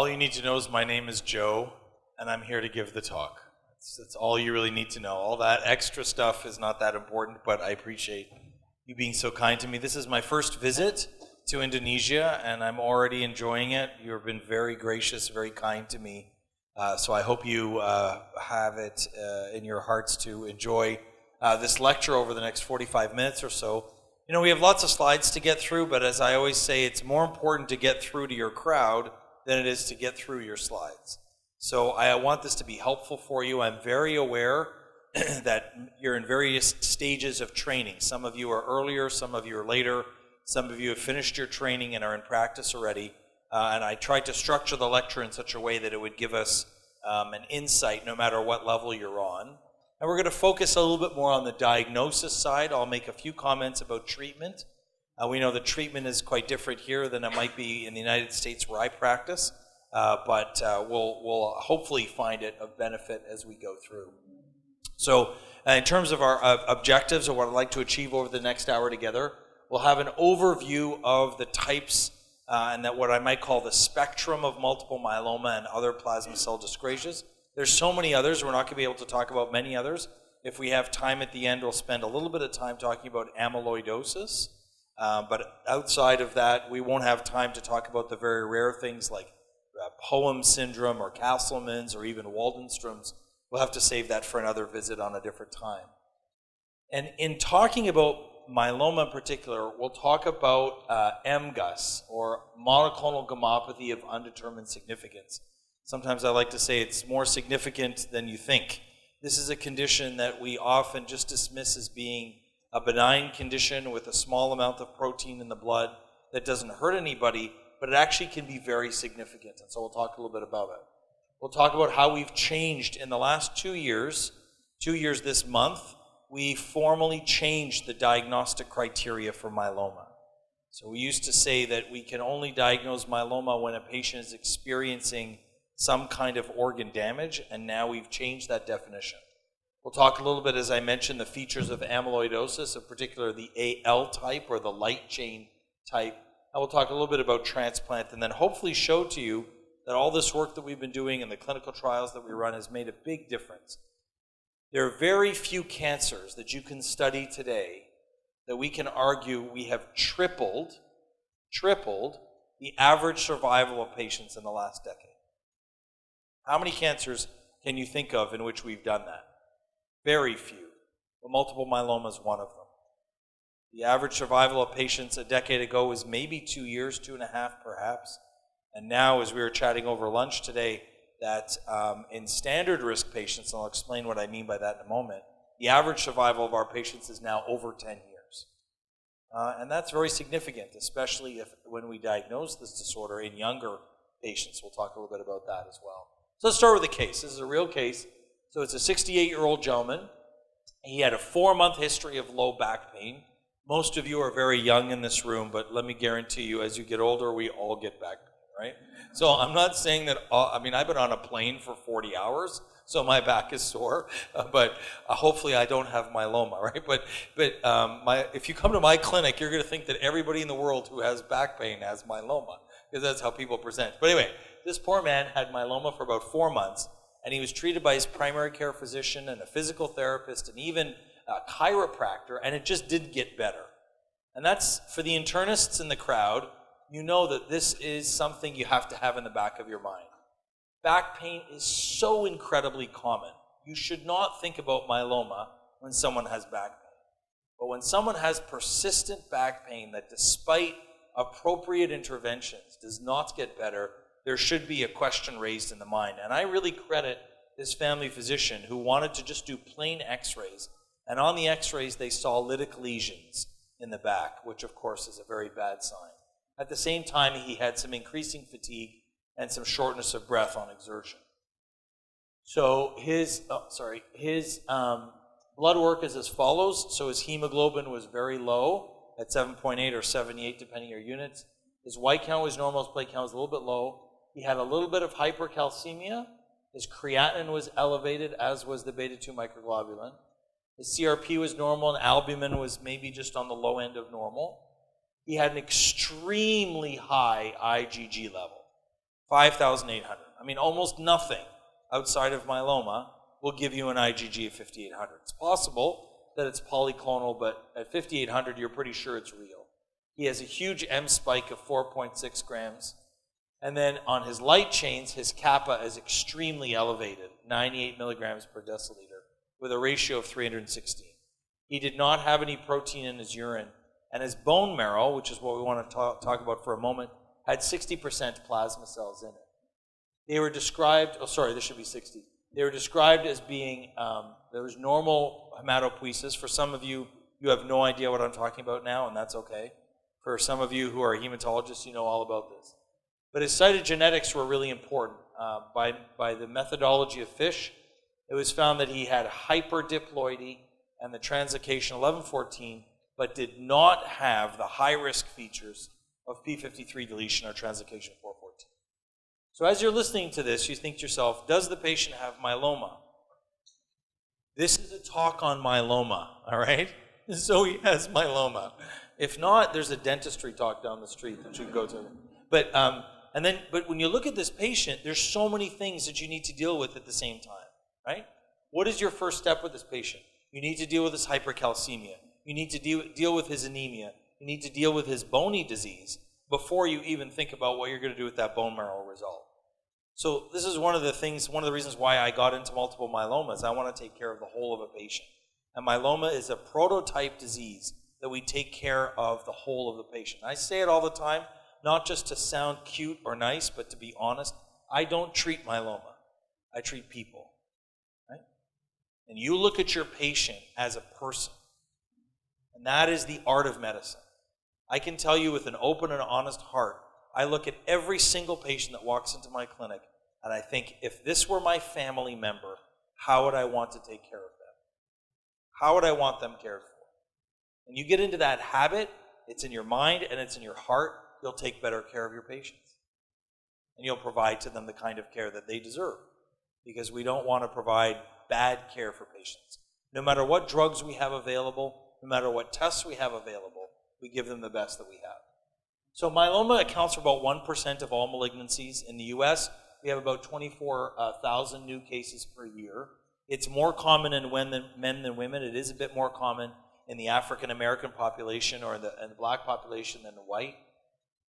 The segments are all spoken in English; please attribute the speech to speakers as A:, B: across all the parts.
A: all you need to know is my name is Joe, and I'm here to give the talk. That's all you really need to know. All that extra stuff is not that important, but I appreciate you being so kind to me. This is my first visit to Indonesia, and I'm already enjoying it. You've been very gracious, very kind to me. So I hope you have it in your hearts to enjoy this lecture over the next 45 minutes or so. You know, we have lots of slides to get through, but as I always say, it's more important to get through to your crowd than it is to get through your slides. So I want this to be helpful for you. I'm very aware that you're in various stages of training. Some of you are earlier, some of you are later, some of you have finished your training and are in practice already. And I tried to structure the lecture in such a way that it would give us an insight no matter what level you're on. And we're going to focus a little bit more on the diagnosis side. I'll make a few comments about treatment. We know that treatment is quite different here than it might be in the United States where I practice, but we'll hopefully find it of benefit as we go through. So in terms of our objectives or what I'd like to achieve over the next hour together, we'll have an overview of the types and that what I might call the spectrum of multiple myeloma and other plasma cell dyscrasias. There's so many others, we're not going to be able to talk about many others. If we have time at the end, we'll spend a little bit of time talking about amyloidosis. But outside of that, we won't have time to talk about the very rare things like Poem syndrome or Castleman's or even Waldenstrom's. We'll have to save that for another visit on a different time. And in talking about myeloma in particular, we'll talk about MGUS, or monoclonal gammopathy of undetermined significance. Sometimes I like to say it's more significant than you think. This is a condition that we often just dismiss as being a benign condition with a small amount of protein in the blood that doesn't hurt anybody, but it actually can be very significant. And so we'll talk a little bit about it. We'll talk about how we've changed in the last 2 years this month. We formally changed the diagnostic criteria for myeloma. So we used to say that we can only diagnose myeloma when a patient is experiencing some kind of organ damage, and now we've changed that definition. We'll talk a little bit, as I mentioned, the features of amyloidosis, in particular the AL type or the light chain type. And we'll talk a little bit about transplant, and then hopefully show to you that all this work that we've been doing and the clinical trials that we run has made a big difference. There are very few cancers that you can study today that we can argue we have tripled the average survival of patients in the last decade. How many cancers can you think of in which we've done that? Very few. But multiple myeloma is one of them. The average survival of patients a decade ago was maybe 2 years, 2.5 perhaps. And now, as we were chatting over lunch today, that in standard risk patients, and I'll explain what I mean by that in a moment, the average survival of our patients is now over 10 years. And that's very significant, especially when we diagnose this disorder in younger patients. We'll talk a little bit about that as well. So let's start with the case. This is a real case. So it's a 68-year-old gentleman. He had a 4-month history of low back pain. Most of you are very young in this room, but let me guarantee you, as you get older, we all get back pain, right? So I'm not saying that, I've been on a plane for 40 hours, so my back is sore, but hopefully I don't have myeloma, right? But if you come to my clinic, you're going to think that everybody in the world who has back pain has myeloma, because that's how people present. But anyway, this poor man had myeloma for about 4 months, and he was treated by his primary care physician and a physical therapist and even a chiropractor, and it just didn't get better. And that's, for the internists in the crowd, you know that this is something you have to have in the back of your mind. Back pain is so incredibly common. You should not think about myeloma when someone has back pain. But when someone has persistent back pain that despite appropriate interventions does not get better, there should be a question raised in the mind. And I really credit this family physician who wanted to just do plain x-rays. And on the x-rays, they saw lytic lesions in the back, which of course is a very bad sign. At the same time, he had some increasing fatigue and some shortness of breath on exertion. So his blood work is as follows. So his hemoglobin was very low at 7.8 or 78, depending on your units. His white count was normal, his platelet count was a little bit low. He had a little bit of hypercalcemia. His creatinine was elevated, as was the beta-2 microglobulin. His CRP was normal, and albumin was maybe just on the low end of normal. He had an extremely high IgG level. 5,800. I mean, almost nothing outside of myeloma will give you an IgG of 5,800. It's possible that it's polyclonal, but at 5,800, you're pretty sure it's real. He has a huge M spike of 4.6 grams. And then on his light chains, his kappa is extremely elevated, 98 milligrams per deciliter, with a ratio of 316. He did not have any protein in his urine, and his bone marrow, which is what we want to talk about for a moment, had 60% plasma cells in it. They were described, oh sorry, this should be 60. They were described as being, there was normal hematopoiesis. For some of you, you have no idea what I'm talking about now, and that's okay. For some of you who are hematologists, you know all about this. But his cytogenetics were really important. By the methodology of FISH, it was found that he had hyperdiploidy and the translocation 1114, but did not have the high-risk features of p53 deletion or translocation 414. So as you're listening to this, you think to yourself, does the patient have myeloma? This is a talk on myeloma, all right? So he has myeloma. If not, there's a dentistry talk down the street that you can go to. But when you look at this patient, there's so many things that you need to deal with at the same time, right? What is your first step with this patient? You need to deal with his hypercalcemia. You need to deal with his anemia. You need to deal with his bony disease before you even think about what you're going to do with that bone marrow result. So this is one of the reasons why I got into multiple myelomas. I want to take care of the whole of a patient. And myeloma is a prototype disease that we take care of the whole of the patient. I say it all the time, not just to sound cute or nice, but to be honest. I don't treat myeloma. I treat people, right? And you look at your patient as a person. And that is the art of medicine. I can tell you with an open and honest heart, I look at every single patient that walks into my clinic, and I think, if this were my family member, how would I want to take care of them? How would I want them cared for? When you get into that habit, it's in your mind and it's in your heart, you'll take better care of your patients. And you'll provide to them the kind of care that they deserve. Because we don't want to provide bad care for patients. No matter what drugs we have available, no matter what tests we have available, we give them the best that we have. So myeloma accounts for about 1% of all malignancies. In the US, we have about 24,000 new cases per year. It's more common in men than women. It is a bit more common in the African American population or in the black population than the white.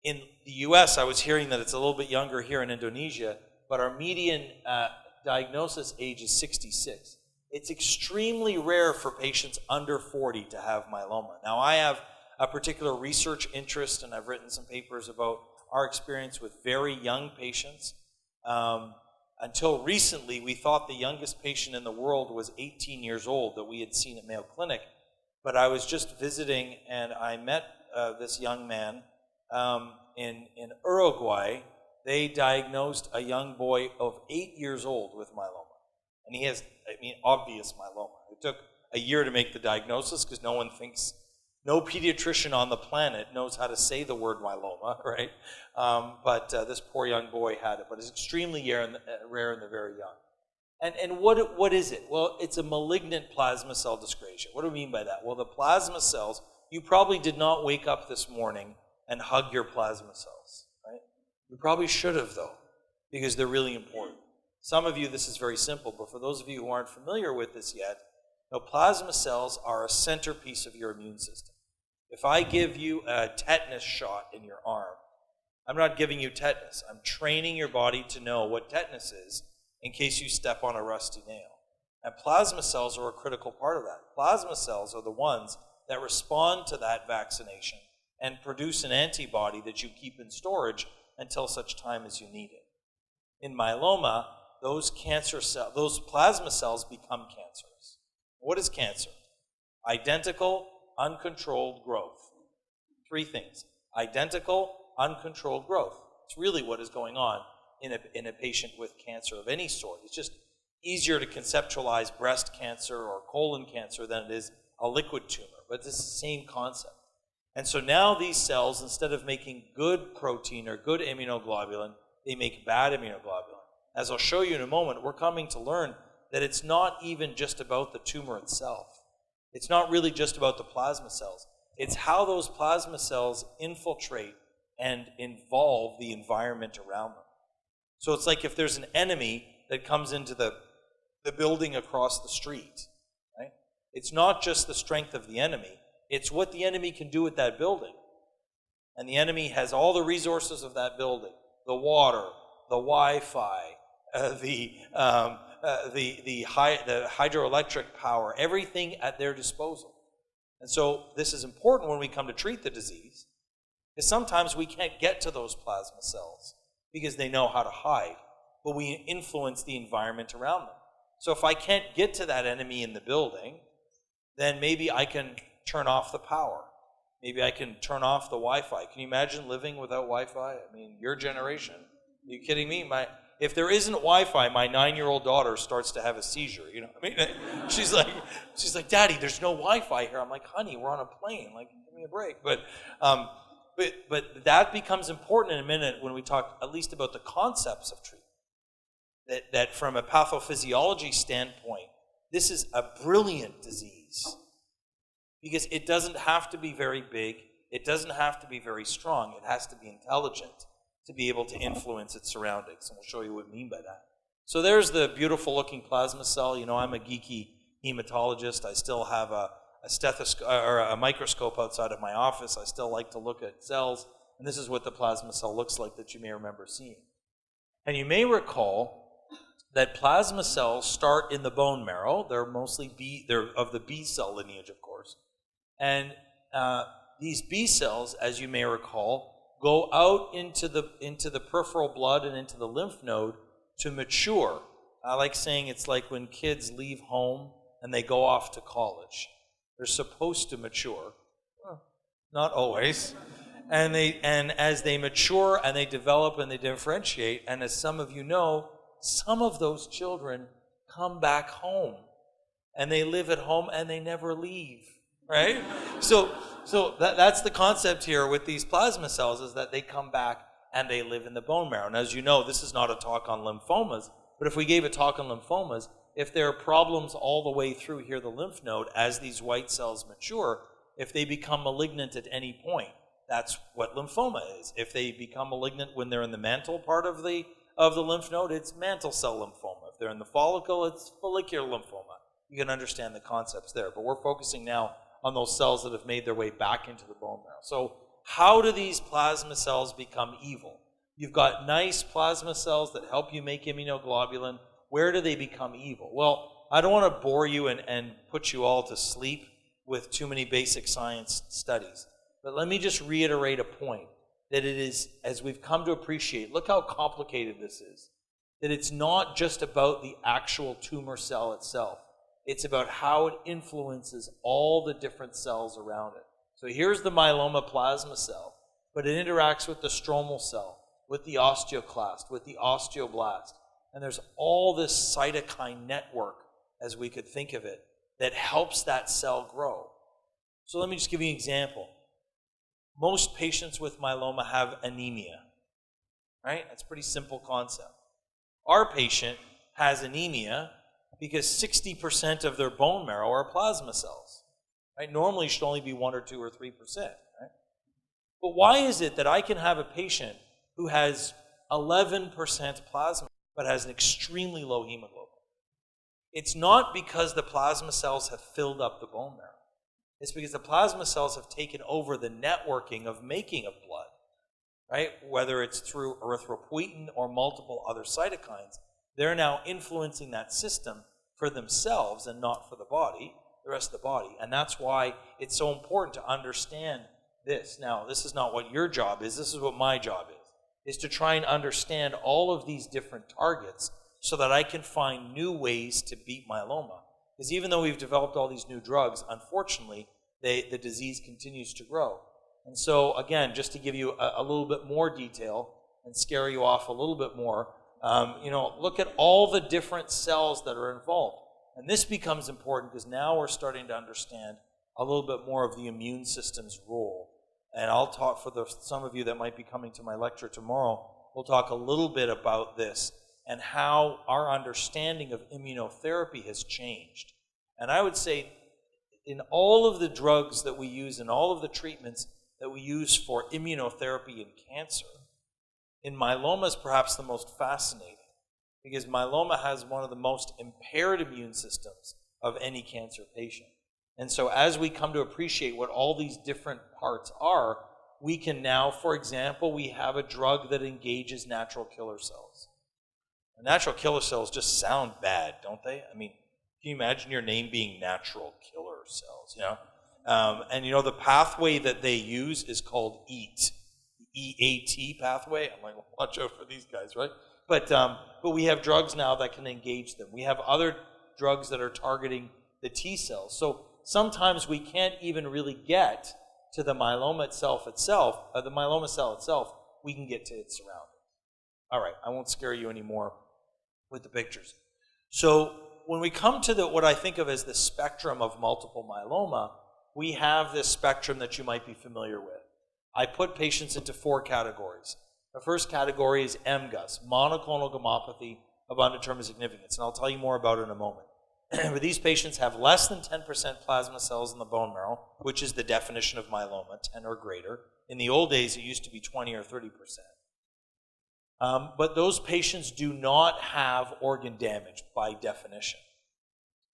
A: In the US, I was hearing that it's a little bit younger here in Indonesia, but our median diagnosis age is 66. It's extremely rare for patients under 40 to have myeloma. Now, I have a particular research interest, and I've written some papers about our experience with very young patients. Until recently, we thought the youngest patient in the world was 18 years old that we had seen at Mayo Clinic. But I was just visiting, and I met this young man in Uruguay. They diagnosed a young boy of 8 years old with myeloma. And he has, obvious myeloma. It took a year to make the diagnosis because no pediatrician on the planet knows how to say the word myeloma, right? But this poor young boy had it, but it's extremely rare in the very young. And what is it? Well, it's a malignant plasma cell dyscrasia. What do we mean by that? Well, the plasma cells, you probably did not wake up this morning and hug your plasma cells, right? You probably should have, though, because they're really important. Some of you, this is very simple, but for those of you who aren't familiar with this yet, plasma cells are a centerpiece of your immune system. If I give you a tetanus shot in your arm, I'm not giving you tetanus. I'm training your body to know what tetanus is in case you step on a rusty nail. And plasma cells are a critical part of that. Plasma cells are the ones that respond to that vaccination and produce an antibody that you keep in storage until such time as you need it. In myeloma, those plasma cells become cancerous. What is cancer? Identical, uncontrolled growth. Three things. Identical, uncontrolled growth. It's really what is going on in a patient with cancer of any sort. It's just easier to conceptualize breast cancer or colon cancer than it is a liquid tumor, but it's the same concept. And so now these cells, instead of making good protein or good immunoglobulin, they make bad immunoglobulin. As I'll show you in a moment, we're coming to learn that it's not even just about the tumor itself. It's not really just about the plasma cells. It's how those plasma cells infiltrate and involve the environment around them. So it's like if there's an enemy that comes into the building across the street, right? It's not just the strength of the enemy, it's what the enemy can do with that building. And the enemy has all the resources of that building, the water, the Wi-Fi, the hydroelectric power, everything at their disposal. And so this is important when we come to treat the disease, because sometimes we can't get to those plasma cells because they know how to hide, but we influence the environment around them. So if I can't get to that enemy in the building, then maybe I can turn off the power. Maybe I can turn off the Wi-Fi. Can you imagine living without Wi-Fi? I mean, your generation. Are you kidding me? If there isn't Wi-Fi, my 9-year-old daughter starts to have a seizure. You know what I mean? She's like, Daddy, there's no Wi-Fi here. I'm like, honey, we're on a plane. Like, give me a break. But that becomes important in a minute when we talk at least about the concepts of treatment. That from a pathophysiology standpoint, this is a brilliant disease. Because it doesn't have to be very big. It doesn't have to be very strong. It has to be intelligent to be able to influence its surroundings. And we'll show you what we mean by that. So there's the beautiful looking plasma cell. You know, I'm a geeky hematologist. I still have a stethoscope or a microscope outside of my office. I still like to look at cells. And this is what the plasma cell looks like that you may remember seeing. And you may recall that plasma cells start in the bone marrow. They're mostly they're of the B cell lineage, of course. And these B cells, as you may recall, go out into the peripheral blood and into the lymph node to mature. I like saying it's like when kids leave home and they go off to college. They're supposed to mature. Not always. And as they mature and they develop and they differentiate, and as some of you know, some of those children come back home and they live at home and they never leave. Right? So that's the concept here with these plasma cells, is that they come back and they live in the bone marrow. And as you know, this is not a talk on lymphomas, but if we gave a talk on lymphomas, if there are problems all the way through here, the lymph node, as these white cells mature, if they become malignant at any point, that's what lymphoma is. If they become malignant when they're in the mantle part of the lymph node, it's mantle cell lymphoma. If they're in the follicle, it's follicular lymphoma. You can understand the concepts there, but we're focusing now on those cells that have made their way back into the bone marrow. So how do these plasma cells become evil? You've got nice plasma cells that help you make immunoglobulin. Where do they become evil? Well, I don't want to bore you and put you all to sleep with too many basic science studies. But let me just reiterate a point, that it is, as we've come to appreciate, look how complicated this is, that it's not just about the actual tumor cell itself. It's about how it influences all the different cells around it. So here's the myeloma plasma cell, but it interacts with the stromal cell, with the osteoclast, with the osteoblast. And there's all this cytokine network, as we could think of it, that helps that cell grow. So let me just give you an example. Most patients with myeloma have anemia, right? That's a pretty simple concept. Our patient has anemia because 60% of their bone marrow are plasma cells. Right? Normally it should only be 1 or 2 or 3%. Right? But why is it that I can have a patient who has 11% plasma but has an extremely low hemoglobin? It's not because the plasma cells have filled up the bone marrow. It's because the plasma cells have taken over the networking of making of blood. Right? Whether it's through erythropoietin or multiple other cytokines, they're now influencing that system for themselves and not for the body, the rest of the body. And that's why it's so important to understand this. Now, this is not what your job is. This is what my job is to try and understand all of these different targets so that I can find new ways to beat myeloma. Because even though we've developed all these new drugs, unfortunately, the disease continues to grow. And so, again, just to give you a little bit more detail and scare you off a little bit more, look at all the different cells that are involved. And this becomes important because now we're starting to understand a little bit more of the immune system's role. And I'll talk for some of you that might be coming to my lecture tomorrow, we'll talk a little bit about this and how our understanding of immunotherapy has changed. And I would say in all of the drugs that we use and all of the treatments that we use for immunotherapy in cancer, in myeloma is perhaps the most fascinating, because myeloma has one of the most impaired immune systems of any cancer patient. And so as we come to appreciate what all these different parts are, we can now, for example, we have a drug that engages natural killer cells. Natural killer cells just sound bad, don't they? I mean, can you imagine your name being natural killer cells, you know? And you know, the pathway that they use is called EAT, the EAT pathway. I'm like, watch out for these guys, right? But we have drugs now that can engage them. We have other drugs that are targeting the T cells. So sometimes we can't even really get to the myeloma the myeloma cell itself. We can get to its surroundings. All right, I won't scare you anymore with the pictures. So when we come to what I think of as the spectrum of multiple myeloma, we have this spectrum that you might be familiar with. I put patients into 4 categories. The first category is MGUS, monoclonal gammopathy of undetermined significance, and I'll tell you more about it in a moment. But these patients have less than 10% plasma cells in the bone marrow, which is the definition of myeloma, 10 or greater. In the old days, it used to be 20 or 30%. But those patients do not have organ damage by definition.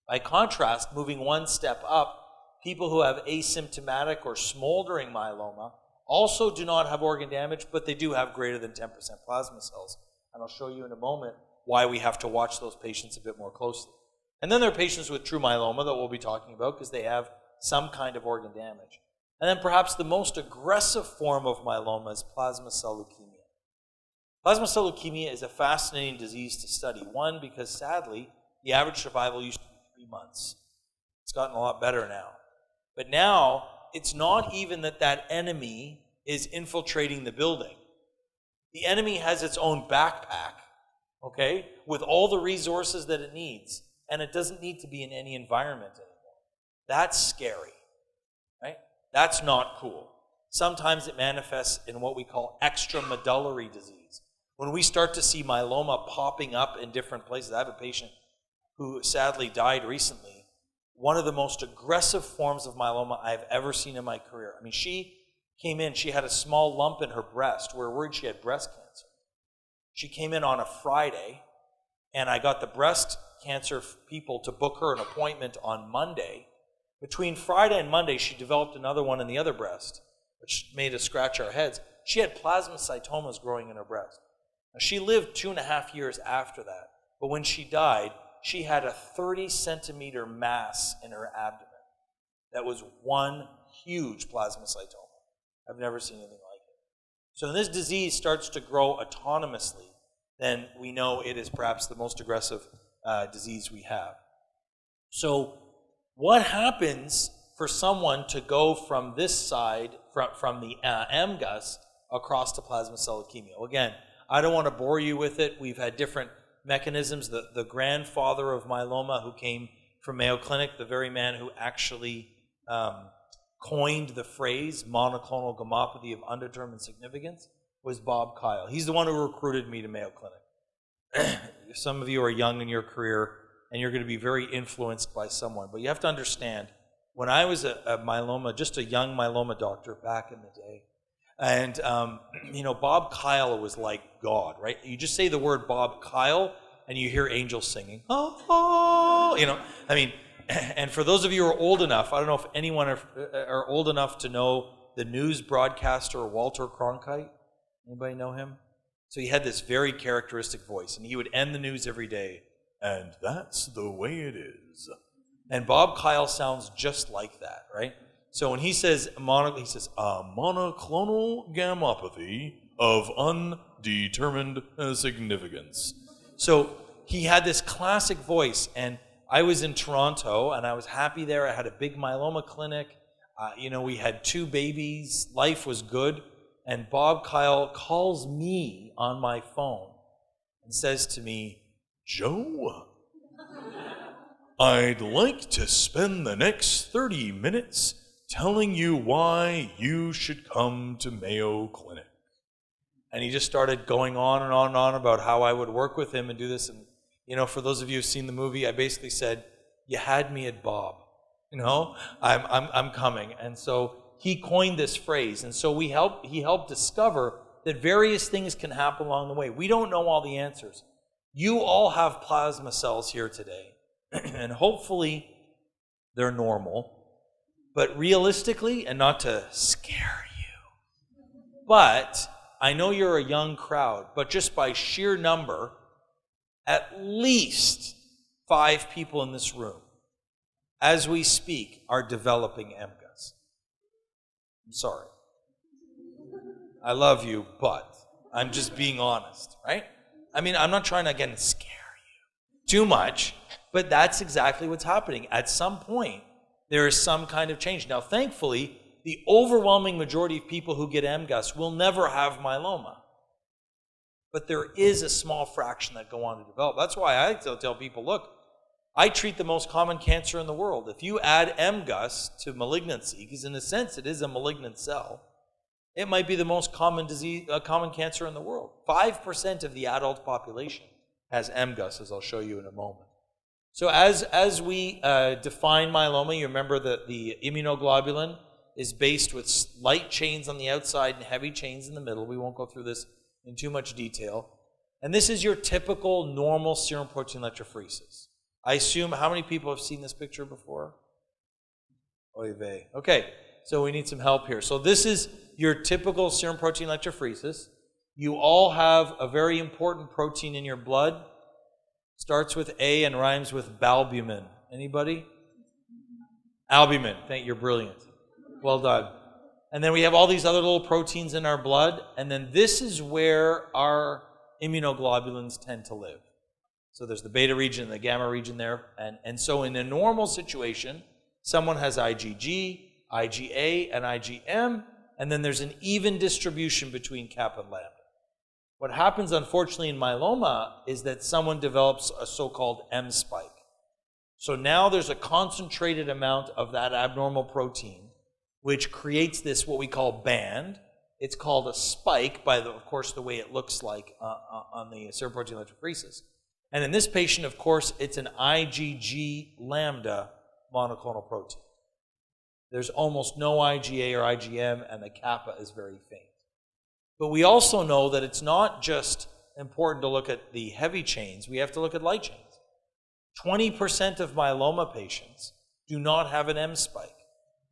A: By contrast, moving one step up, people who have asymptomatic or smoldering myeloma also do not have organ damage, but they do have greater than 10% plasma cells. And I'll show you in a moment why we have to watch those patients a bit more closely. And then there are patients with true myeloma that we'll be talking about because they have some kind of organ damage. And then perhaps the most aggressive form of myeloma is plasma cell leukemia. Plasma cell leukemia is a fascinating disease to study. One, because sadly, the average survival used to be 3 months. It's gotten a lot better now. But now, it's not even that enemy is infiltrating the building. The enemy has its own backpack, okay, with all the resources that it needs. And it doesn't need to be in any environment anymore. That's scary, right? That's not cool. Sometimes it manifests in what we call extramedullary disease. When we start to see myeloma popping up in different places, I have a patient who sadly died recently. One of the most aggressive forms of myeloma I've ever seen in my career. I mean, she came in, she had a small lump in her breast. We were worried she had breast cancer. She came in on a Friday, and I got the breast cancer people to book her an appointment on Monday. Between Friday and Monday, she developed another one in the other breast, which made us scratch our heads. She had plasmacytomas growing in her breast. Now, she lived 2.5 years after that, but when she died, she had a 30-centimeter mass in her abdomen. That was one huge plasmacytoma. I've never seen anything like it. So when this disease starts to grow autonomously, then we know it is perhaps the most aggressive disease we have. So what happens for someone to go from this side, from the MGUS, across to plasma cell leukemia? Well, again, I don't want to bore you with it. We've had different mechanisms. The grandfather of myeloma who came from Mayo Clinic, the very man who actually coined the phrase monoclonal gammopathy of undetermined significance, was Bob Kyle. He's the one who recruited me to Mayo Clinic. Some of you are young in your career, and you're going to be very influenced by someone. But you have to understand, when I was a myeloma, just a young myeloma doctor back in the day, and you know, Bob Kyle was like God, right? You just say the word Bob Kyle, and you hear angels singing. Oh, oh, you know, I mean, and for those of you who are old enough, I don't know if anyone are old enough to know the news broadcaster Walter Cronkite. Anybody know him? So he had this very characteristic voice, and he would end the news every day, and that's the way it is. And Bob Kyle sounds just like that, right? So when he says a monoclonal gammopathy of undetermined significance. So he had this classic voice, and I was in Toronto, and I was happy there. I had a big myeloma clinic. You know, we had 2 babies. Life was good. And Bob Kyle calls me on my phone and says to me, "Joe, I'd like to spend the next 30 minutes telling you why you should come to Mayo Clinic." And he just started going on and on and on about how I would work with him and do this. And, you know, for those of you who've seen the movie, I basically said, "You had me at Bob. You know, I'm coming." And so he coined this phrase. And so he helped discover that various things can happen along the way. We don't know all the answers. You all have plasma cells here today, and hopefully they're normal. But realistically, and not to scare you, but I know you're a young crowd, but just by sheer number, at least 5 people in this room, as we speak, are developing MGUS. I'm sorry. I love you, but I'm just being honest, right? I mean, I'm not trying to, again, scare you too much, but that's exactly what's happening. At some point, there is some kind of change. Now, thankfully, the overwhelming majority of people who get MGUS will never have myeloma. But there is a small fraction that go on to develop. That's why I tell people, look, I treat the most common cancer in the world. If you add MGUS to malignancy, because in a sense it is a malignant cell, it might be the most common common cancer in the world. 5% of the adult population has MGUS, as I'll show you in a moment. So as we define myeloma, you remember that the immunoglobulin is based with light chains on the outside and heavy chains in the middle. We won't go through this in too much detail. And this is your typical normal serum protein electrophoresis. I assume, how many people have seen this picture before? Oy vey. Okay, so we need some help here. So this is your typical serum protein electrophoresis. You all have a very important protein in your blood. Starts with A and rhymes with balbumin. Anybody? Albumin. Thank you, you're brilliant. Well done. And then we have all these other little proteins in our blood, and then this is where our immunoglobulins tend to live. So there's the beta region and the gamma region there, and so in a normal situation, someone has IgG, IgA, and IgM, and then there's an even distribution between kappa and lambda. What happens, unfortunately, in myeloma is that someone develops a so-called M spike. So now there's a concentrated amount of that abnormal protein, which creates this, what we call band. It's called a spike by, of course, the way it looks like on the serum protein electrophoresis. And in this patient, of course, it's an IgG lambda monoclonal protein. There's almost no IgA or IgM, and the kappa is very faint. But we also know that it's not just important to look at the heavy chains, we have to look at light chains. 20% of myeloma patients do not have an M spike.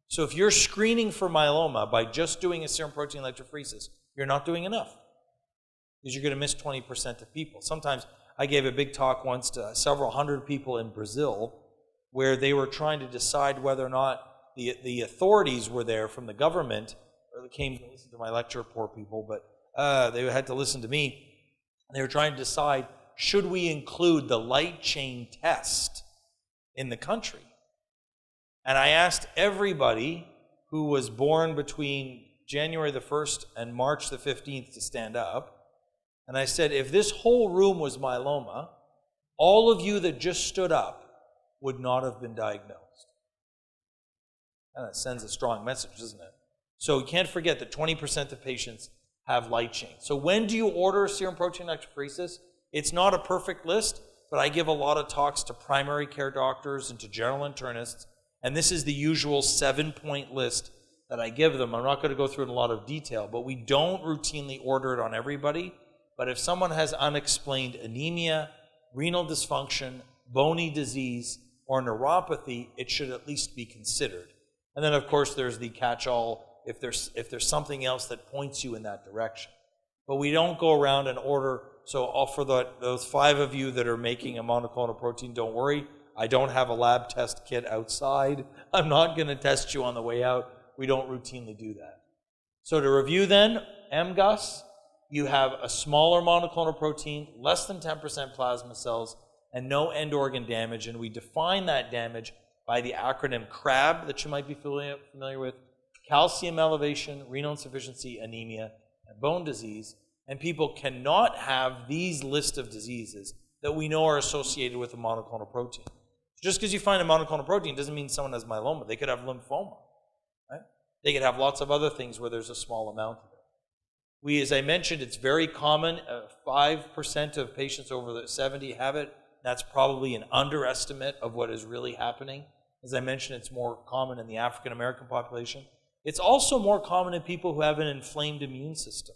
A: So if you're screening for myeloma by just doing a serum protein electrophoresis, you're not doing enough, because you're going to miss 20% of people. Sometimes I gave a big talk once to several hundred people in Brazil where they were trying to decide whether or not the authorities were there from the government, or they came to listen to my lecture, poor people, but they had to listen to me. They were trying to decide, should we include the light chain test in the country? And I asked everybody who was born between January the 1st and March the 15th to stand up. And I said, if this whole room was myeloma, all of you that just stood up would not have been diagnosed. And that sends a strong message, doesn't it? So you can't forget that 20% of patients have light chain. So when do you order serum protein electrophoresis? It's not a perfect list, but I give a lot of talks to primary care doctors and to general internists, and this is the usual 7-point list that I give them. I'm not going to go through it in a lot of detail, but we don't routinely order it on everybody. But if someone has unexplained anemia, renal dysfunction, bony disease, or neuropathy, it should at least be considered. And then, of course, there's the catch-all if there's something else that points you in that direction. But we don't go around and order. So for those 5 of you that are making a monoclonal protein, don't worry. I don't have a lab test kit outside. I'm not going to test you on the way out. We don't routinely do that. So to review then, MGUS, you have a smaller monoclonal protein, less than 10% plasma cells, and no end organ damage. And we define that damage by the acronym CRAB that you might be familiar with: calcium elevation, renal insufficiency, anemia, and bone disease. And people cannot have these list of diseases that we know are associated with a monoclonal protein. Just because you find a monoclonal protein doesn't mean someone has myeloma. They could have lymphoma, right? They could have lots of other things where there's a small amount of it. As I mentioned, it's very common. 5% of patients over 70 have it. That's probably an underestimate of what is really happening. As I mentioned, it's more common in the African American population. It's also more common in people who have an inflamed immune system.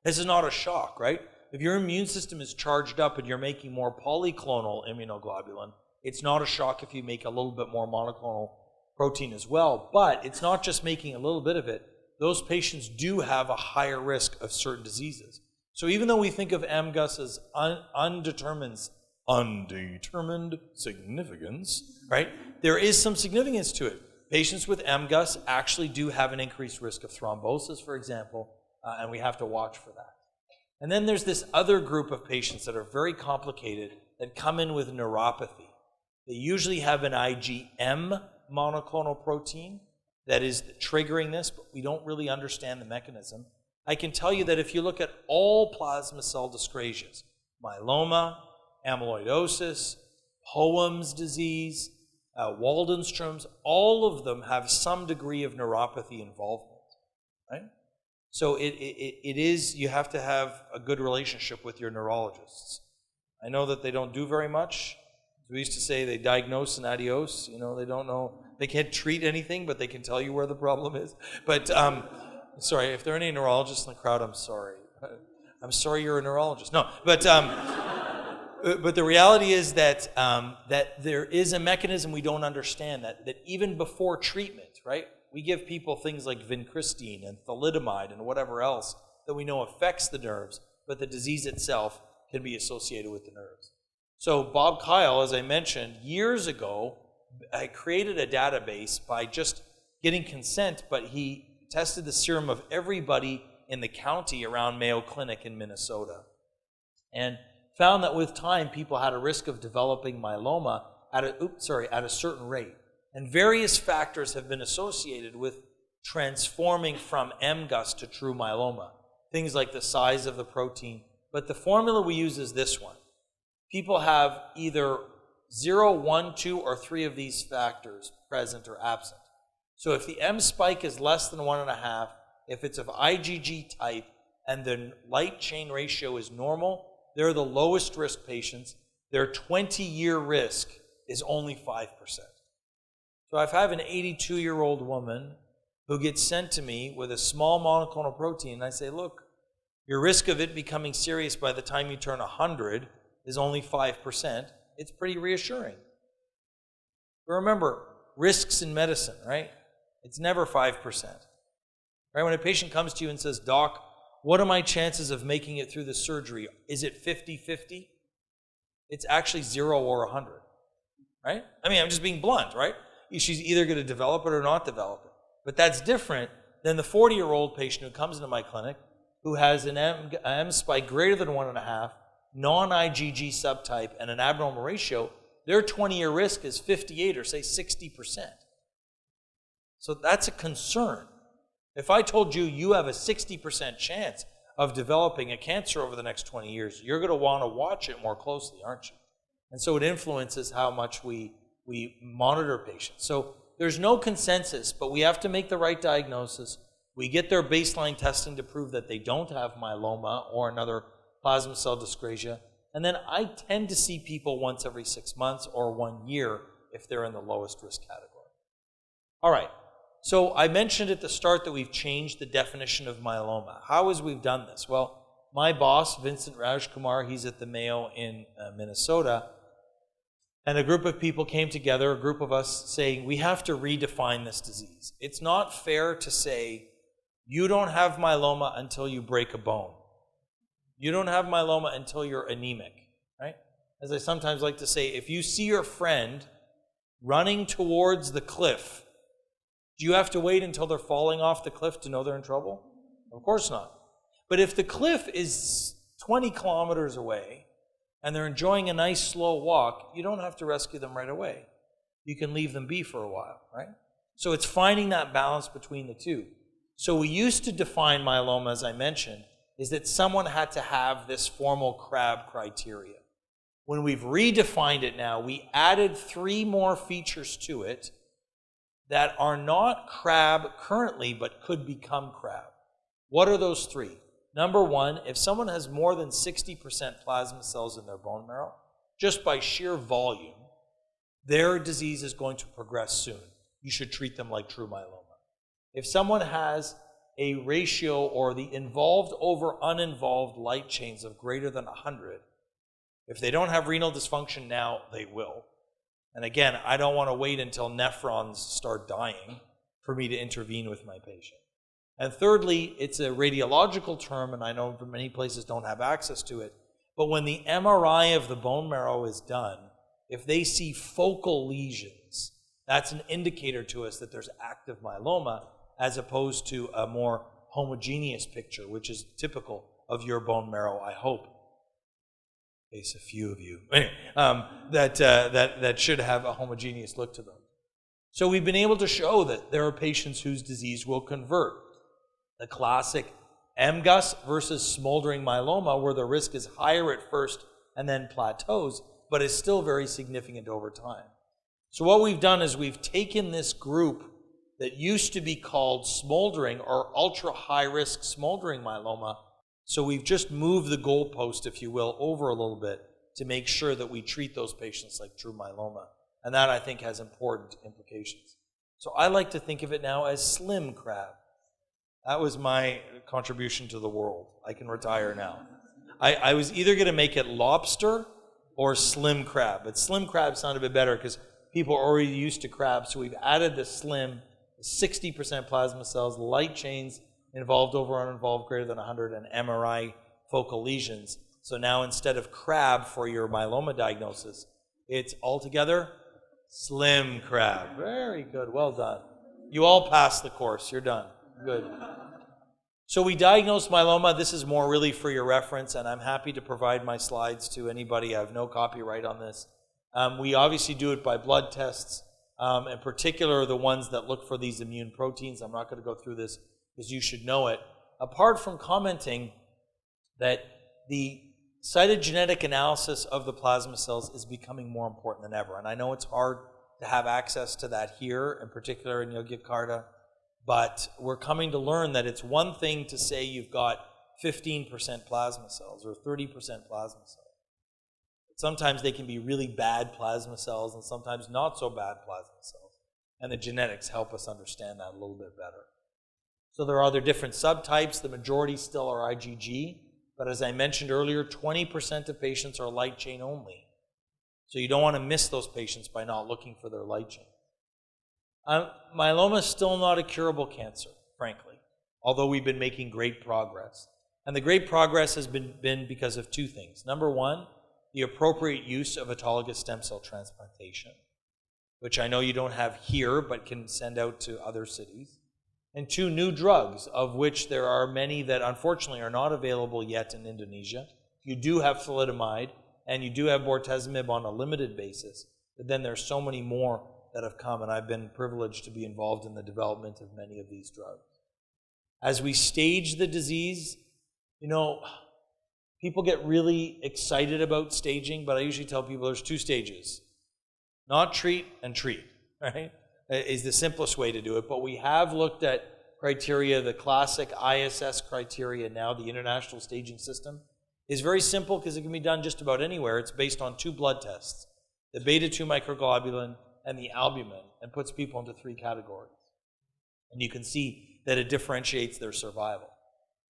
A: This is not a shock, right? If your immune system is charged up and you're making more polyclonal immunoglobulin, it's not a shock if you make a little bit more monoclonal protein as well. But it's not just making a little bit of it. Those patients do have a higher risk of certain diseases. So even though we think of MGUS as undetermined significance, right? There is some significance to it. Patients with MGUS actually do have an increased risk of thrombosis, for example, and we have to watch for that. And then there's this other group of patients that are very complicated that come in with neuropathy. They usually have an IgM monoclonal protein that is triggering this, but we don't really understand the mechanism. I can tell you that if you look at all plasma cell dyscrasias, myeloma, amyloidosis, Poem's disease, Waldenstrom's, all of them have some degree of neuropathy involvement, right? So it is, you have to have a good relationship with your neurologists. I know that they don't do very much. We used to say they diagnose and adios. You know, they don't know, they can't treat anything, but they can tell you where the problem is. But, sorry, if there are any neurologists in the crowd, I'm sorry. I'm sorry you're a neurologist. No, but the reality is that, that there is a mechanism we don't understand, that even before treatment, right, we give people things like vincristine and thalidomide and whatever else that we know affects the nerves, but the disease itself can be associated with the nerves. So Bob Kyle, as I mentioned, years ago, I created a database by just getting consent, but he tested the serum of everybody in the county around Mayo Clinic in Minnesota, and found that with time, people had a risk of developing myeloma at a certain rate. And various factors have been associated with transforming from MGUS to true myeloma. Things like the size of the protein. But the formula we use is this one. People have either 0, 1, 2, or 3 of these factors present or absent. So if the M spike is less than 1.5, if it's of IgG type and the light chain ratio is normal, they're the lowest risk patients. Their 20-year risk is only 5%. So if I have an 82-year-old woman who gets sent to me with a small monoclonal protein, and I say, look, your risk of it becoming serious by the time you turn 100 is only 5%, it's pretty reassuring. But remember, risks in medicine, right? It's never 5%. Right? When a patient comes to you and says, Doc, what are my chances of making it through the surgery? Is it 50-50? It's actually 0 or 100, right? I mean, I'm just being blunt, right? She's either going to develop it or not develop it. But that's different than the 40-year-old patient who comes into my clinic who has an M spike greater than 1.5, non-IgG subtype, and an abnormal ratio. Their 20-year risk is 58 or say 60%. So that's a concern. If I told you you have a 60% chance of developing a cancer over the next 20 years, you're going to want to watch it more closely, aren't you? And so it influences how much we monitor patients. So there's no consensus, but we have to make the right diagnosis. We get their baseline testing to prove that they don't have myeloma or another plasma cell dyscrasia. And then I tend to see people once every 6 months or 1 year if they're in the lowest risk category. All right. So I mentioned at the start that we've changed the definition of myeloma. How has we've done this? Well, my boss, Vincent Rajkumar, he's at the Mayo in Minnesota, and a group of people came together, a group of us, saying we have to redefine this disease. It's not fair to say you don't have myeloma until you break a bone. You don't have myeloma until you're anemic, right? As I sometimes like to say, if you see your friend running towards the cliff, do you have to wait until they're falling off the cliff to know they're in trouble? Of course not. But if the cliff is 20 kilometers away and they're enjoying a nice slow walk, you don't have to rescue them right away. You can leave them be for a while, right? So it's finding that balance between the two. So we used to define myeloma, as I mentioned, is that someone had to have this formal CRAB criteria. When we've redefined it now, we added 3 more features to it that are not CRAB currently, but could become CRAB. What are those 3? Number 1, if someone has more than 60% plasma cells in their bone marrow, just by sheer volume, their disease is going to progress soon. You should treat them like true myeloma. If someone has a ratio or the involved over uninvolved light chains of greater than 100, if they don't have renal dysfunction now, they will. And again, I don't want to wait until nephrons start dying for me to intervene with my patient. And thirdly, it's a radiological term, and I know many places don't have access to it, but when the MRI of the bone marrow is done, if they see focal lesions, that's an indicator to us that there's active myeloma, as opposed to a more homogeneous picture, which is typical of your bone marrow, I hope. There's a few of you. Anyway, that should have a homogeneous look to them. So we've been able to show that there are patients whose disease will convert. The classic MGUS versus smoldering myeloma, where the risk is higher at first and then plateaus, but is still very significant over time. So what we've done is we've taken this group that used to be called smoldering or ultra-high-risk smoldering myeloma, so we've just moved the goalpost, if you will, over a little bit to make sure that we treat those patients like true myeloma. And that, I think, has important implications. So I like to think of it now as slim crab. That was my contribution to the world. I can retire now. I was either going to make it lobster or slim crab, but slim crab sounded a bit better because people are already used to crab, so we've added the slim, 60% plasma cells, light chains, involved over uninvolved greater than 100, and MRI focal lesions. So now instead of crab for your myeloma diagnosis, it's altogether slim crab. Very good, well done. You all passed the course, you're done. Good. So we diagnose myeloma. This is more really for your reference, and I'm happy to provide my slides to anybody. I have no copyright on this. We obviously do it by blood tests, in particular the ones that look for these immune proteins. I'm not going to go through this because you should know it. Apart from commenting that the cytogenetic analysis of the plasma cells is becoming more important than ever. And I know it's hard to have access to that here, in particular in Yogyakarta, but we're coming to learn that it's one thing to say you've got 15% plasma cells or 30% plasma cells. But sometimes they can be really bad plasma cells and sometimes not so bad plasma cells. And the genetics help us understand that a little bit better. So there are other different subtypes. The majority still are IgG, but as I mentioned earlier, 20% of patients are light chain only. So you don't want to miss those patients by not looking for their light chain. Myeloma is still not a curable cancer, frankly, although we've been making great progress. And the great progress has been because of two things. Number one, the appropriate use of autologous stem cell transplantation, which I know you don't have here but can send out to other cities. And two, new drugs, of which there are many that unfortunately are not available yet in Indonesia. You do have thalidomide, and you do have bortezomib on a limited basis, but then there's so many more that have come, and I've been privileged to be involved in the development of many of these drugs. As we stage the disease, you know, people get really excited about staging, but I usually tell people there's two stages. Not treat and treat, right? Is the simplest way to do it, but we have looked at criteria. The classic ISS criteria now, the International Staging System, is very simple because it can be done just about anywhere. It's based on two blood tests, the beta-2 microglobulin and the albumin, and puts people into three categories. And you can see that it differentiates their survival.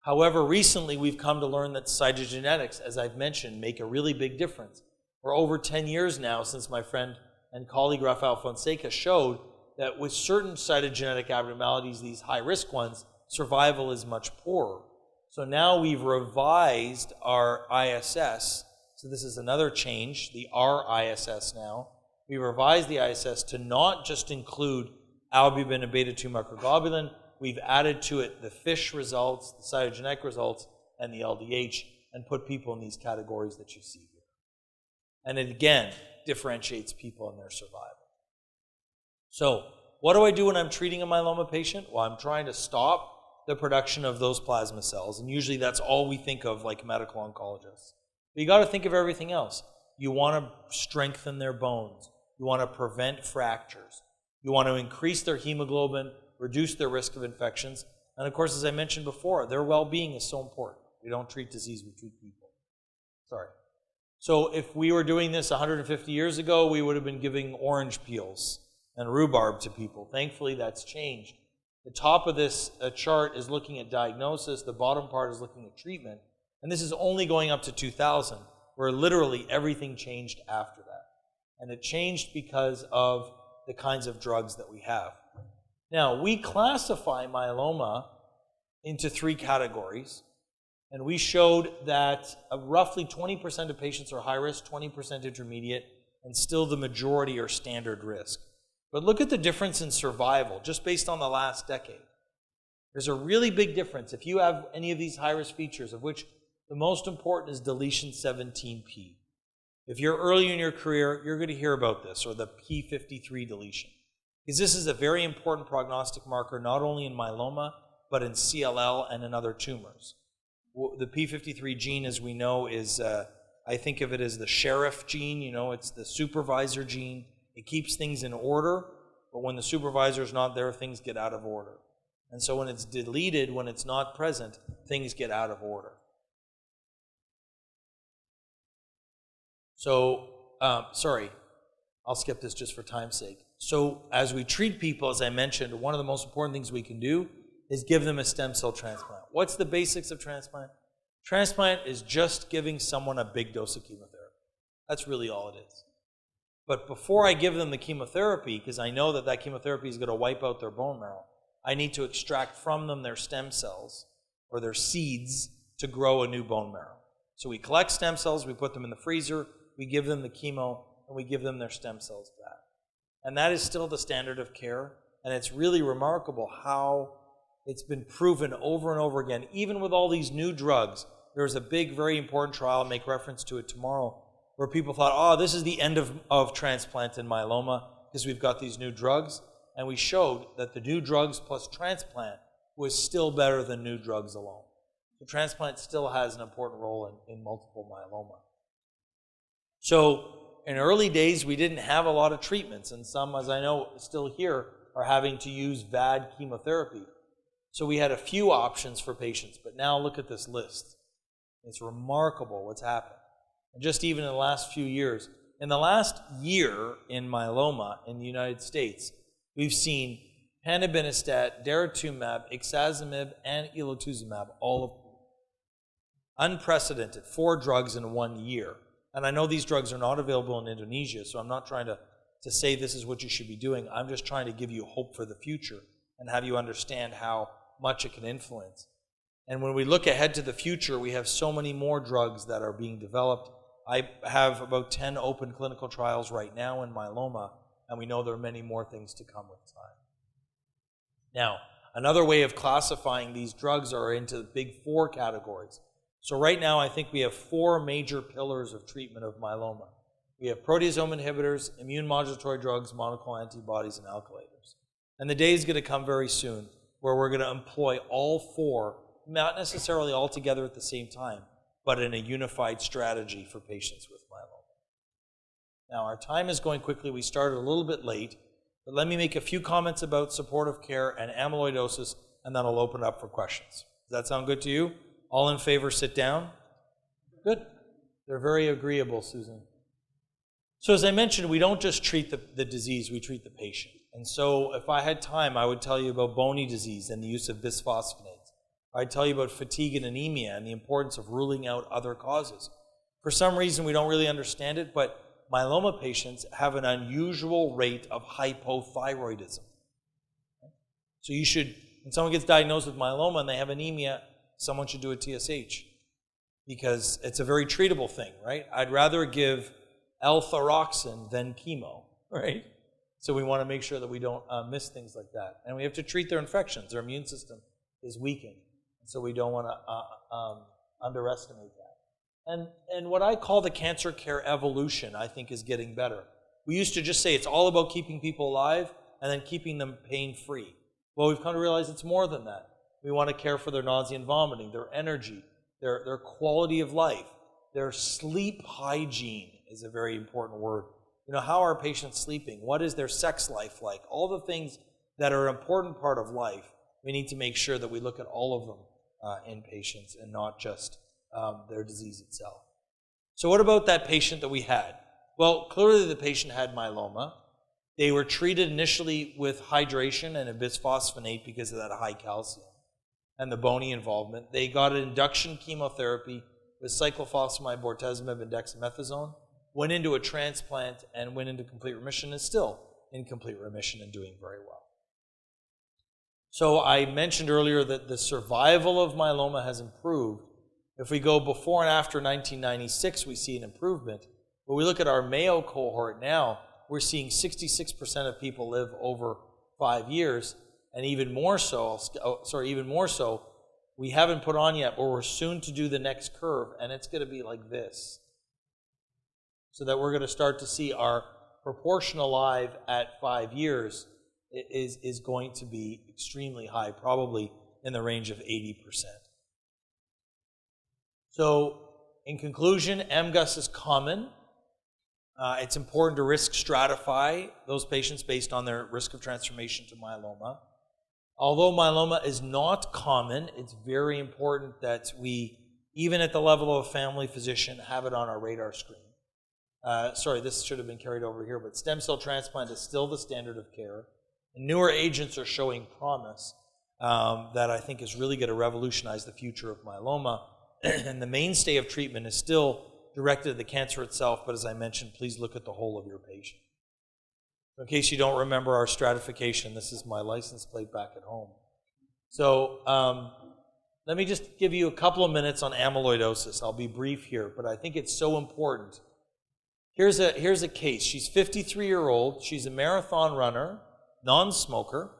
A: However, recently we've come to learn that cytogenetics, as I've mentioned, make a really big difference. For over 10 years now, since my friend and colleague Rafael Fonseca showed that with certain cytogenetic abnormalities, these high-risk ones, survival is much poorer. So now we've revised our ISS. So this is another change, the R-ISS now. We revised the ISS to not just include albumin and beta-2 microglobulin. We've added to it the FISH results, the cytogenetic results, and the LDH, and put people in these categories that you see here. And it again differentiates people in their survival. So what do I do when I'm treating a myeloma patient? Well, I'm trying to stop the production of those plasma cells, and usually that's all we think of like medical oncologists. But you got to think of everything else. You want to strengthen their bones. You want to prevent fractures. You want to increase their hemoglobin, reduce their risk of infections, and of course, as I mentioned before, their well-being is so important. We don't treat disease, we treat people. Sorry. So if we were doing this 150 years ago, we would have been giving orange peels and rhubarb to people. Thankfully, that's changed.
B: The top of this chart is looking at diagnosis. The bottom part is looking at treatment. And this is only going up to 2000, where literally everything changed after that. And it changed because of the kinds of drugs that we have. Now, we classify myeloma into 3 categories. And we showed that roughly 20% of patients are high risk, 20% intermediate, and still the majority are standard risk. But look at the difference in survival, just based on the last decade. There's a really big difference if you have any of these high-risk features, of which the most important is deletion 17p. If you're early in your career, you're going to hear about this, or the p53 deletion. Because this is a very important prognostic marker, not only in myeloma, but in CLL and in other tumors. The p53 gene, as we know, is, I think of it as the sheriff gene, it's the supervisor gene. It keeps things in order, but when the supervisor is not there, things get out of order. And so when it's deleted, when it's not present, things get out of order. So, sorry, I'll skip this just for time's sake. So as we treat people, as I mentioned, one of the most important things we can do is give them a stem cell transplant. What's the basics of transplant? Transplant is just giving someone a big dose of chemotherapy. That's really all it is. But before I give them the chemotherapy, because I know that that chemotherapy is going to wipe out their bone marrow, I need to extract from them their stem cells or their seeds to grow a new bone marrow. So we collect stem cells, we put them in the freezer, we give them the chemo, and we give them their stem cells back. And that is still the standard of care, and it's really remarkable how it's been proven over and over again. Even with all these new drugs, there's a big, very important trial, I'll make reference to it tomorrow, where people thought, oh, this is the end of transplant in myeloma because we've got these new drugs. And we showed that the new drugs plus transplant was still better than new drugs alone. So transplant still has an important role in multiple myeloma. So in early days, we didn't have a lot of treatments, and some, as I know, still here, are having to use VAD chemotherapy. So we had a few options for patients, but now look at this list. It's remarkable what's happened. And just even in the last few years. In the last year in myeloma in the United States, we've seen panobinostat, daratumumab, ixazimib, and elotuzumab, all of unprecedented, 4 drugs in 1 year. And I know these drugs are not available in Indonesia, so I'm not trying to say this is what you should be doing. I'm just trying to give you hope for the future and have you understand how much it can influence. And when we look ahead to the future, we have so many more drugs that are being developed. I have about 10 open clinical trials right now in myeloma, and we know there are many more things to come with time. Now, another way of classifying these drugs are into the big 4 categories. So right now, I think we have 4 major pillars of treatment of myeloma. We have proteasome inhibitors, immune modulatory drugs, monoclonal antibodies, and alkylators. And the day is going to come very soon where we're going to employ all 4, not necessarily all together at the same time, but in a unified strategy for patients with myeloma. Now, our time is going quickly. We started a little bit late, but let me make a few comments about supportive care and amyloidosis, and then I'll open up for questions. Does that sound good to you? All in favor, sit down. Good. They're very agreeable, Susan. So as I mentioned, we don't just treat the disease, we treat the patient. And so if I had time, I would tell you about bony disease and the use of bisphosphonates. I'd tell you about fatigue and anemia and the importance of ruling out other causes. For some reason, we don't really understand it, but myeloma patients have an unusual rate of hypothyroidism. So you should, when someone gets diagnosed with myeloma and they have anemia, someone should do a TSH because it's a very treatable thing, right? I'd rather give L-thyroxine than chemo, right? So we want to make sure that we don't miss things like that. And we have to treat their infections. Their immune system is weakened. So we don't want to underestimate that. And what I call the cancer care evolution, I think, is getting better. We used to just say it's all about keeping people alive and then keeping them pain-free. Well, we've come to realize it's more than that. We want to care for their nausea and vomiting, their energy, their quality of life, their sleep hygiene is a very important word. You know, how are patients sleeping? What is their sex life like? All the things that are an important part of life, we need to make sure that we look at all of them in patients and not just their disease itself. So what about that patient that we had? Well, clearly the patient had myeloma, They were treated initially with hydration and a bisphosphonate because of that high calcium and the bony involvement. They got an induction chemotherapy with cyclophosphamide, bortezomib, and dexamethasone, went into a transplant and went into complete remission, and is still in complete remission and doing very well. So I mentioned earlier that the survival of myeloma has improved. If we go before and after 1996, we see an improvement. But we look at our Mayo cohort now, we're seeing 66% of people live over 5 years, and even more so, we haven't put on yet, but we're soon to do the next curve, and it's going to be like this. So that we're going to start to see our proportion alive at 5 years is going to be extremely high, probably in the range of 80%. So, in conclusion, MGUS is common. It's important to risk stratify those patients based on their risk of transformation to myeloma. Although myeloma is not common, it's very important that we, even at the level of a family physician, have it on our radar screen. Sorry, this should have been carried over here, but stem cell transplant is still the standard of care. And newer agents are showing promise that I think is really going to revolutionize the future of myeloma. And the mainstay of treatment is still directed at the cancer itself, but as I mentioned, please look at the whole of your patient. In case you don't remember our stratification, this is my license plate back at home. So let me just give you a couple of minutes on amyloidosis. I'll be brief here, but I think it's so important. Here's a case. She's 53-year-old. She's a marathon runner, non-smoker,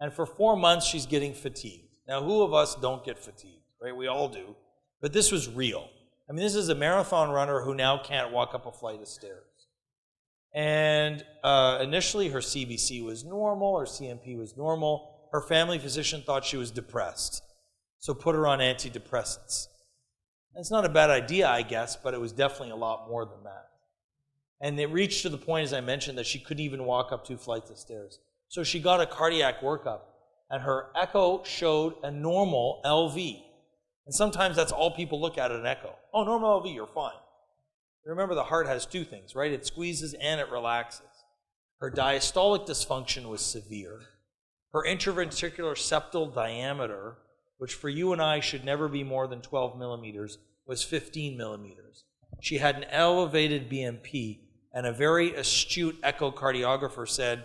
B: and for 4 months she's getting fatigued. Now, who of us don't get fatigued, right? We all do. But this was real. I mean, this is a marathon runner who now can't walk up a flight of stairs. And initially her CBC was normal, her CMP was normal. Her family physician thought she was depressed, so put her on antidepressants. It's not a bad idea, I guess, but it was definitely a lot more than that. And it reached to the point, as I mentioned, that she couldn't even walk up 2 flights of stairs. So she got a cardiac workup, and her echo showed a normal LV. And sometimes that's all people look at an echo. Oh, normal LV, you're fine. Remember, the heart has 2 things, right? It squeezes and it relaxes. Her diastolic dysfunction was severe. Her intraventricular septal diameter, which for you and I should never be more than 12 millimeters, was 15 millimeters. She had an elevated BMP, and a very astute echocardiographer said,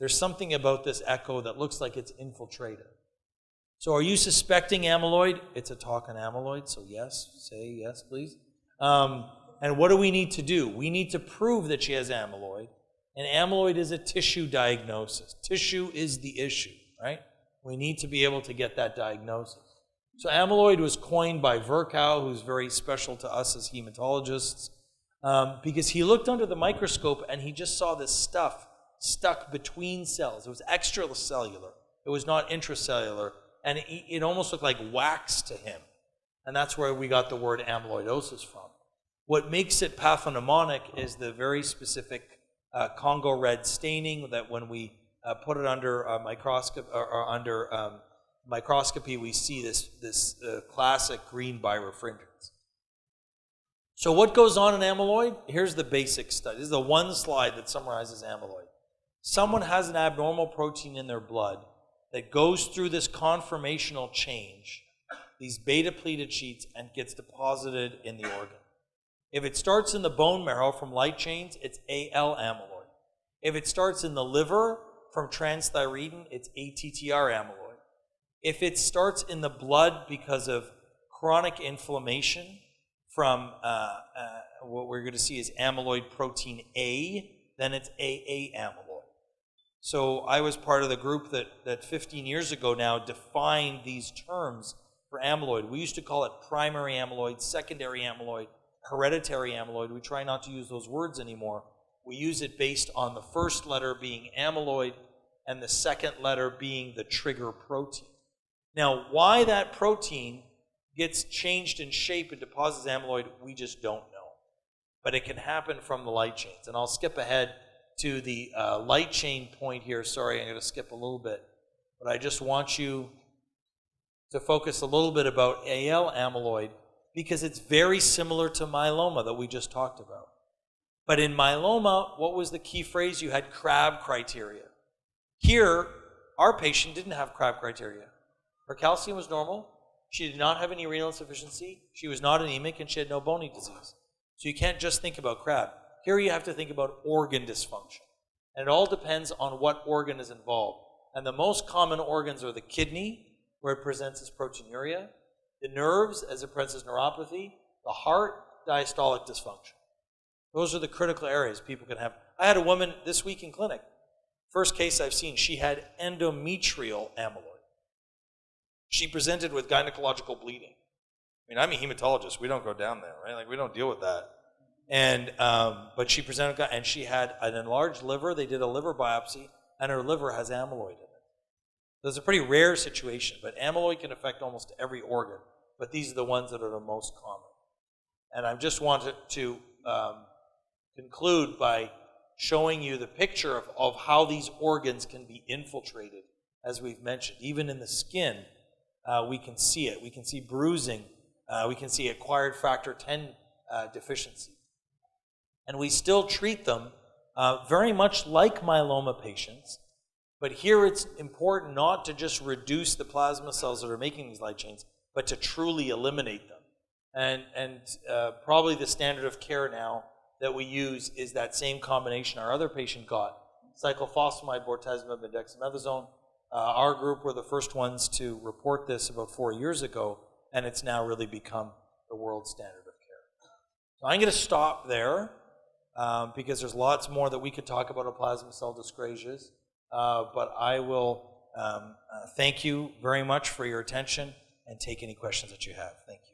B: there's something about this echo that looks like it's infiltrated. So are you suspecting amyloid? It's a talk on amyloid, so yes, say yes, please. And what do we need to do? We need to prove that she has amyloid, and amyloid is a tissue diagnosis. Tissue is the issue, right? We need to be able to get that diagnosis. So amyloid was coined by Virchow, who's very special to us as hematologists, because he looked under the microscope and he just saw this stuff stuck between cells. It was extracellular. It was not intracellular. And it almost looked like wax to him. And that's where we got the word amyloidosis from. What makes it pathognomonic is the very specific Congo red staining that when we put it under microscopy, we see this classic green birefringence. So what goes on in amyloid? Here's the basic study. This is the one slide that summarizes amyloid. Someone has an abnormal protein in their blood that goes through this conformational change, these beta-pleated sheets, and gets deposited in the organ. If it starts in the bone marrow from light chains, it's AL amyloid. If it starts in the liver from transthyretin, it's ATTR amyloid. If it starts in the blood because of chronic inflammation from what we're going to see is amyloid protein A, then it's AA amyloid. So I was part of the group that 15 years ago now defined these terms for amyloid. We used to call it primary amyloid, secondary amyloid, hereditary amyloid. We try not to use those words anymore. We use it based on the first letter being amyloid and the second letter being the trigger protein. Now, why that protein gets changed in shape and deposits amyloid, we just don't know. But it can happen from the light chains. And I'll skip ahead to the light chain point here. Sorry, I'm going to skip a little bit. But I just want you to focus a little bit about AL amyloid because it's very similar to myeloma that we just talked about. But in myeloma, what was the key phrase? You had Crab criteria. Here, our patient didn't have Crab criteria. Her calcium was normal. She did not have any renal insufficiency. She was not anemic, and she had no bony disease. So you can't just think about Crab. Here you have to think about organ dysfunction. And it all depends on what organ is involved. And the most common organs are the kidney, where it presents as proteinuria, the nerves, as it presents as neuropathy, the heart, diastolic dysfunction. Those are the critical areas people can have. I had a woman this week in clinic. First case I've seen, she had endometrial amyloid. She presented with gynecological bleeding. I mean, I'm a hematologist. We don't go down there, right? Like, we don't deal with that. And but she presented, and she had an enlarged liver. They did a liver biopsy, and her liver has amyloid in it. So it's a pretty rare situation, but amyloid can affect almost every organ. But these are the ones that are the most common. And I just wanted to conclude by showing you the picture of how these organs can be infiltrated, as we've mentioned. Even in the skin, we can see it. We can see bruising. We can see acquired factor 10 deficiency. And we still treat them very much like myeloma patients. But here it's important not to just reduce the plasma cells that are making these light chains, but to truly eliminate them. And probably the standard of care now that we use is that same combination our other patient got, cyclophosphamide, bortezomib, and dexamethasone. Our group were the first ones to report this about 4 years ago, and it's now really become the world standard of care. So I'm going to stop there because there's lots more that we could talk about plasma cell dyscrasias, but I will thank you very much for your attention and take any questions that you have. Thank you.